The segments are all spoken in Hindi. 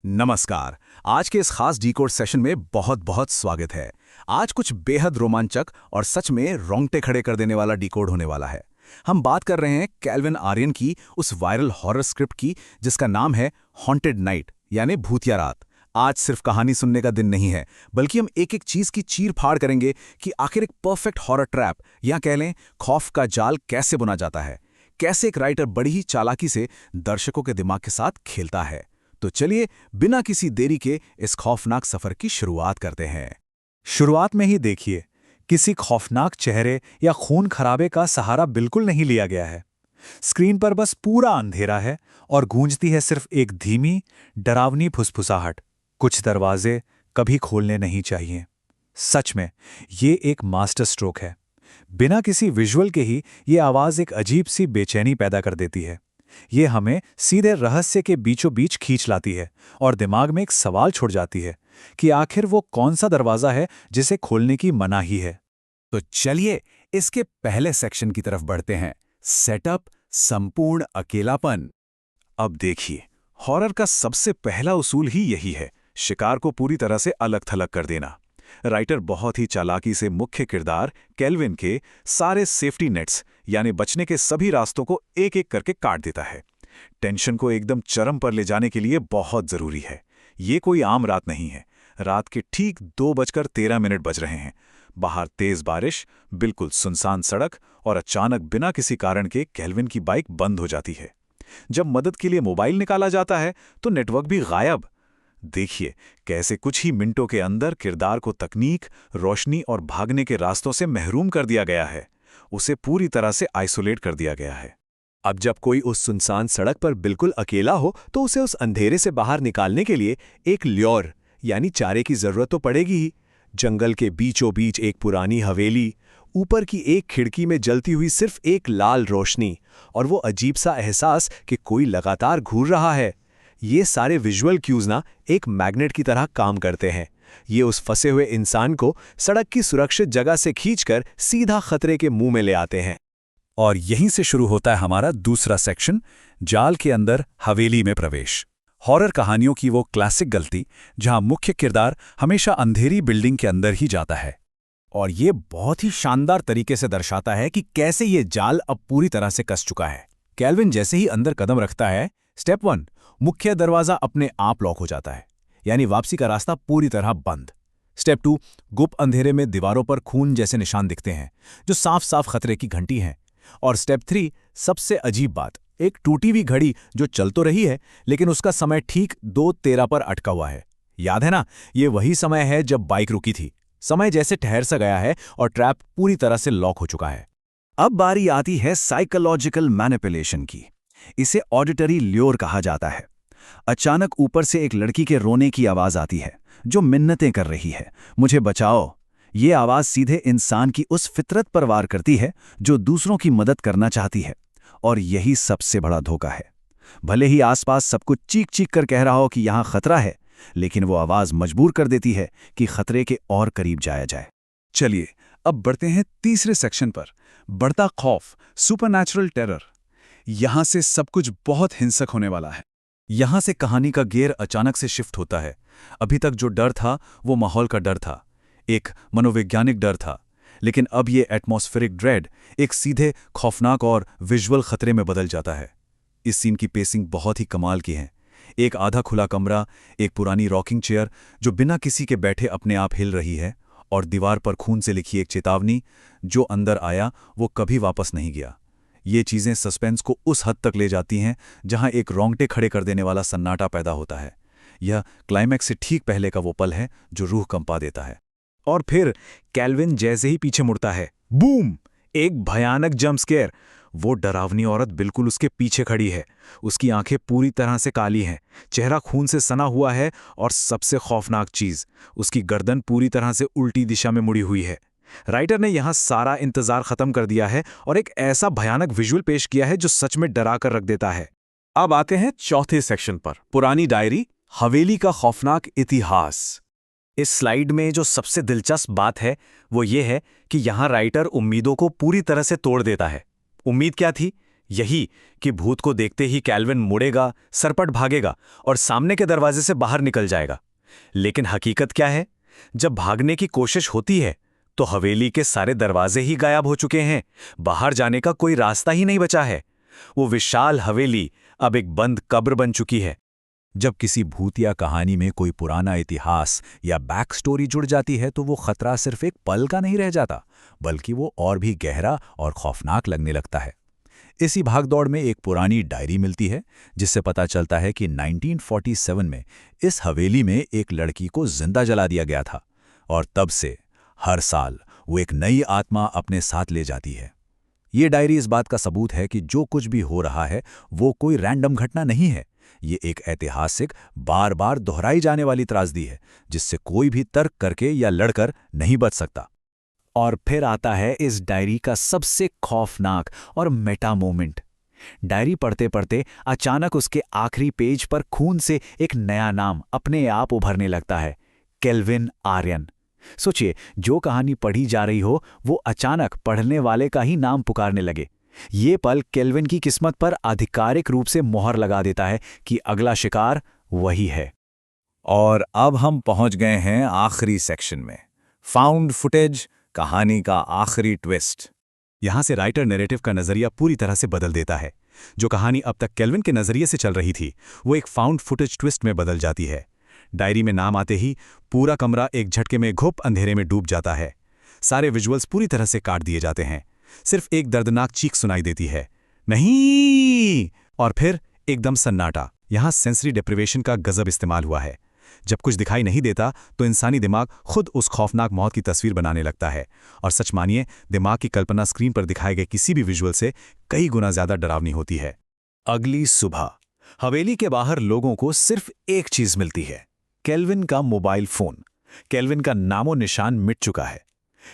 नमस्कार। आज के इस खास डीकोड सेशन में बहुत बहुत स्वागत है। आज कुछ बेहद रोमांचक और सच में रोंगटे खड़े कर देने वाला डीकोड होने वाला है। हम बात कर रहे हैं कैल्विन आर्यन की उस वायरल हॉरर स्क्रिप्ट की जिसका नाम है हॉन्टेड नाइट यानी भूतिया रात। आज सिर्फ कहानी सुनने का दिन नहीं है, बल्कि हम एक एक चीज की चीर फाड़ करेंगे कि आखिर एक परफेक्ट हॉरर ट्रैप या कह लें खौफ का जाल कैसे बुना जाता है, कैसे एक राइटर बड़ी ही चालाकी से दर्शकों के दिमाग के साथ खेलता है। तो चलिए बिना किसी देरी के इस खौफनाक सफर की शुरुआत करते हैं। शुरुआत में ही देखिए, किसी खौफनाक चेहरे या खून खराबे का सहारा बिल्कुल नहीं लिया गया है। स्क्रीन पर बस पूरा अंधेरा है और गूंजती है सिर्फ एक धीमी, डरावनी फुसफुसाहट। कुछ दरवाजे कभी खोलने नहीं चाहिए। सच में ये एक मास्टर स्ट्रोक है। बिना किसी विजुअल के ही ये आवाज एक अजीब सी बेचैनी पैदा कर देती है। ये हमें सीधे रहस्य के बीचों बीच खींच लाती है और दिमाग में एक सवाल छोड़ जाती है कि आखिर वो कौन सा दरवाजा है जिसे खोलने की मनाही है। तो चलिए इसके पहले सेक्शन की तरफ बढ़ते हैं। सेटअप, संपूर्ण अकेलापन। अब देखिए, हॉरर का सबसे पहला उसूल ही यही है, शिकार को पूरी तरह से अलग थलग कर देना। राइटर बहुत ही चालाकी से मुख्य किरदार कैल्विन के सारे सेफ्टी नेट्स यानी बचने के सभी रास्तों को एक एक करके काट देता है। टेंशन को एकदम चरम पर ले जाने के लिए बहुत जरूरी है। ये कोई आम रात नहीं है। रात के ठीक 2:13 बज रहे हैं। बाहर तेज बारिश, बिल्कुल सुनसान सड़क और अचानक बिना किसी कारण के कैल्विन की बाइक बंद हो जाती है। जब मदद के लिए मोबाइल निकाला जाता है तो नेटवर्क भी गायब। देखिए कैसे कुछ ही मिनटों के अंदर किरदार को तकनीक, रोशनी और भागने के रास्तों से महरूम कर दिया गया है। उसे पूरी तरह से आइसोलेट कर दिया गया है। अब जब कोई उस सुनसान सड़क पर बिल्कुल अकेला हो तो उसे उस अंधेरे से बाहर निकालने के लिए एक ल्योर यानी चारे की जरूरत तो पड़ेगी ही। जंगल के बीचों बीच एक पुरानी हवेली, ऊपर की एक खिड़की में जलती हुई सिर्फ एक लाल रोशनी और वो अजीब सा एहसास कि कोई लगातार घूर रहा है। ये सारे विजुअल क्यूज ना एक मैग्नेट की तरह काम करते हैं। ये उस फंसे हुए इंसान को सड़क की सुरक्षित जगह से खींचकर सीधा खतरे के मुंह में ले आते हैं। और यहीं से शुरू होता है हमारा दूसरा सेक्शन, जाल के अंदर हवेली में प्रवेश। हॉरर कहानियों की वो क्लासिक गलती जहां मुख्य किरदार हमेशा अंधेरी बिल्डिंग के अंदर ही जाता है। और ये बहुत ही शानदार तरीके से दर्शाता है कि कैसे ये जाल अब पूरी तरह से कस चुका है। कैल्विन जैसे ही अंदर कदम रखता है, स्टेप 1, मुख्य दरवाजा अपने आप लॉक हो जाता है, यानी वापसी का रास्ता पूरी तरह बंद। स्टेप 2, गुप्त अंधेरे में दीवारों पर खून जैसे निशान दिखते हैं जो साफ साफ खतरे की घंटी हैं। और स्टेप 3, सबसे अजीब बात, एक टूटी हुई घड़ी जो चल तो रही है लेकिन उसका समय ठीक 2:13 पर अटका हुआ है। याद है ना, ये वही समय है जब बाइक रुकी थी। समय जैसे ठहर सा गया है और ट्रैप पूरी तरह से लॉक हो चुका है। अब बारी आती है साइकोलॉजिकल मैनिपुलेशन की। इसे ऑडिटरी ल्योर कहा जाता है। अचानक ऊपर से एक लड़की के रोने की आवाज आती है जो मिन्नतें कर रही है, मुझे बचाओ। ये आवाज सीधे इंसान की उस फितरत पर वार करती है जो दूसरों की मदद करना चाहती है। और यही सबसे बड़ा धोखा है। भले ही आसपास सब कुछ चीख चीख कर कह रहा हो कि यहां खतरा है, लेकिन वो आवाज मजबूर कर देती है कि खतरे के और करीब जाया जाए। चलिए अब बढ़ते हैं तीसरे सेक्शन पर, बढ़ता खौफ, सुपरनैचुरल टेरर। यहां से सब कुछ बहुत हिंसक होने वाला है। यहां से कहानी का गियर अचानक से शिफ्ट होता है। अभी तक जो डर था वो माहौल का डर था, एक मनोवैज्ञानिक डर था, लेकिन अब ये एटमॉस्फेरिक ड्रेड एक सीधे खौफनाक और विजुअल खतरे में बदल जाता है। इस सीन की पेसिंग बहुत ही कमाल की है। एक आधा खुला कमरा, एक पुरानी रॉकिंग चेयर जो बिना किसी के बैठे अपने आप हिल रही है, और दीवार पर खून से लिखी एक चेतावनी, जो अंदर आया वो कभी वापस नहीं गया। ये चीजें सस्पेंस को उस हद तक ले जाती हैं जहां एक रोंगटे खड़े कर देने वाला सन्नाटा पैदा होता है। यह क्लाइमैक्स से ठीक पहले का वो पल है जो रूह कंपा देता है। और फिर कैल्विन जैसे ही पीछे मुड़ता है, बूम, एक भयानक जंप स्केयर। वो डरावनी औरत बिल्कुल उसके पीछे खड़ी है। उसकी आंखें पूरी तरह से काली हैं, चेहरा खून से सना हुआ है और सबसे खौफनाक चीज, उसकी गर्दन पूरी तरह से उल्टी दिशा में मुड़ी हुई है। राइटर ने यहां सारा इंतजार खत्म कर दिया है और एक ऐसा भयानक विजुअल पेश किया है जो सच में डरा कर रख देता है। अब आते हैं चौथे सेक्शन पर, पुरानी डायरी, हवेली का खौफनाक इतिहास। इस स्लाइड में जो सबसे दिलचस्प बात है वो ये है कि यहाँ राइटर उम्मीदों को पूरी तरह से तोड़ देता है। उम्मीद क्या थी? यही कि भूत को देखते ही कैल्विन मुड़ेगा, सरपट भागेगा और सामने के दरवाजे से बाहर निकल जाएगा। लेकिन हकीकत क्या है? जब भागने की कोशिश होती है तो हवेली के सारे दरवाजे ही गायब हो चुके हैं, बाहर जाने का कोई रास्ता ही नहीं बचा है। वो विशाल हवेली अब एक बंद कब्र बन चुकी है। जब किसी भूतिया कहानी में कोई पुराना इतिहास या बैक स्टोरी जुड़ जाती है तो वो खतरा सिर्फ एक पल का नहीं रह जाता, बल्कि वो और भी गहरा और खौफनाक लगने लगता है। इसी भागदौड़ में एक पुरानी डायरी मिलती है जिससे पता चलता है कि 1947 में इस हवेली में एक लड़की को जिंदा जला दिया गया था और तब से हर साल वो एक नई आत्मा अपने साथ ले जाती है। ये डायरी इस बात का सबूत है कि जो कुछ भी हो रहा है वो कोई रैंडम घटना नहीं है। ये एक ऐतिहासिक, बार बार दोहराई जाने वाली त्रासदी है जिससे कोई भी तर्क करके या लड़कर नहीं बच सकता। और फिर आता है इस डायरी का सबसे खौफनाक और मेटा मोमेंट। डायरी पढ़ते पढ़ते अचानक उसके आखिरी पेज पर खून से एक नया नाम अपने आप उभरने लगता है, केल्विन आर्यन। सोचिए, जो कहानी पढ़ी जा रही हो वो अचानक पढ़ने वाले का ही नाम पुकारने लगे। ये पल केल्विन की किस्मत पर आधिकारिक रूप से मोहर लगा देता है कि अगला शिकार वही है। और अब हम पहुंच गए हैं आखिरी सेक्शन में, फाउंड फुटेज, कहानी का आखिरी ट्विस्ट। यहां से राइटर नैरेटिव का नजरिया पूरी तरह से बदल देता है। जो कहानी अब तक केल्विन के नजरिए से चल रही थी वो एक फाउंड फुटेज ट्विस्ट में बदल जाती है। डायरी में नाम आते ही पूरा कमरा एक झटके में घुप अंधेरे में डूब जाता है। सारे विजुअल्स पूरी तरह से काट दिए जाते हैं। सिर्फ एक दर्दनाक चीख सुनाई देती है, नहीं, और फिर एकदम सन्नाटा। यहां सेंसरी डेप्रिवेशन का गजब इस्तेमाल हुआ है। जब कुछ दिखाई नहीं देता तो इंसानी दिमाग खुद उस खौफनाक मौत की तस्वीर बनाने लगता है। और सच मानिए, दिमाग की कल्पना स्क्रीन पर दिखाए गए किसी भी विजुअल से कई गुना ज्यादा डरावनी होती है। अगली सुबह हवेली के बाहर लोगों को सिर्फ एक चीज मिलती है, केल्विन का मोबाइल फोन। केल्विन का नामो निशान मिट चुका है।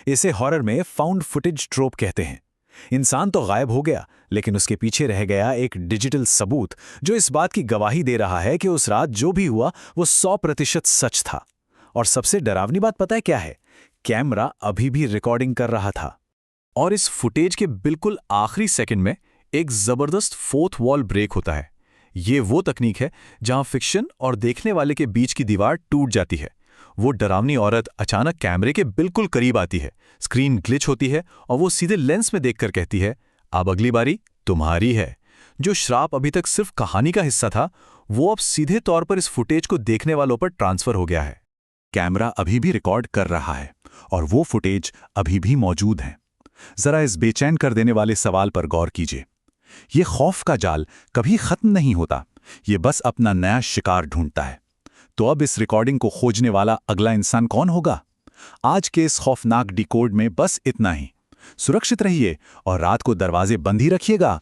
इसे हॉरर में फाउंड फुटेज ट्रोप कहते हैं। इंसान तो गायब हो गया, लेकिन उसके पीछे रह गया एक डिजिटल सबूत जो इस बात की गवाही दे रहा है कि उस रात जो भी हुआ वो 100% सच था। और सबसे डरावनी बात पता है क्या है? कैमरा अभी भी रिकॉर्डिंग कर रहा था। और इस फुटेज के बिल्कुल आखिरी सेकंड में एक जबरदस्त फोर्थ वॉल ब्रेक होता है। ये वो तकनीक है जहां फिक्शन और देखने वाले के बीच की दीवार टूट जाती है। वो डरावनी औरत अचानक कैमरे के बिल्कुल करीब आती है, स्क्रीन ग्लिच होती है और वो सीधे लेंस में देखकर कहती है, अब अगली बारी तुम्हारी है। जो श्राप अभी तक सिर्फ कहानी का हिस्सा था वो अब सीधे तौर पर इस फुटेज को देखने वालों पर ट्रांसफर हो गया है। कैमरा अभी भी रिकॉर्ड कर रहा है और वो फुटेज अभी भी मौजूद है। जरा इस बेचैन कर देने वाले सवाल पर गौर कीजिए। ये खौफ का जाल कभी खत्म नहीं होता, ये बस अपना नया शिकार ढूंढता है। तो अब इस रिकॉर्डिंग को खोजने वाला अगला इंसान कौन होगा? आज के इस खौफनाक डिकोड में बस इतना ही। सुरक्षित रहिए और रात को दरवाजे बंद ही रखिएगा।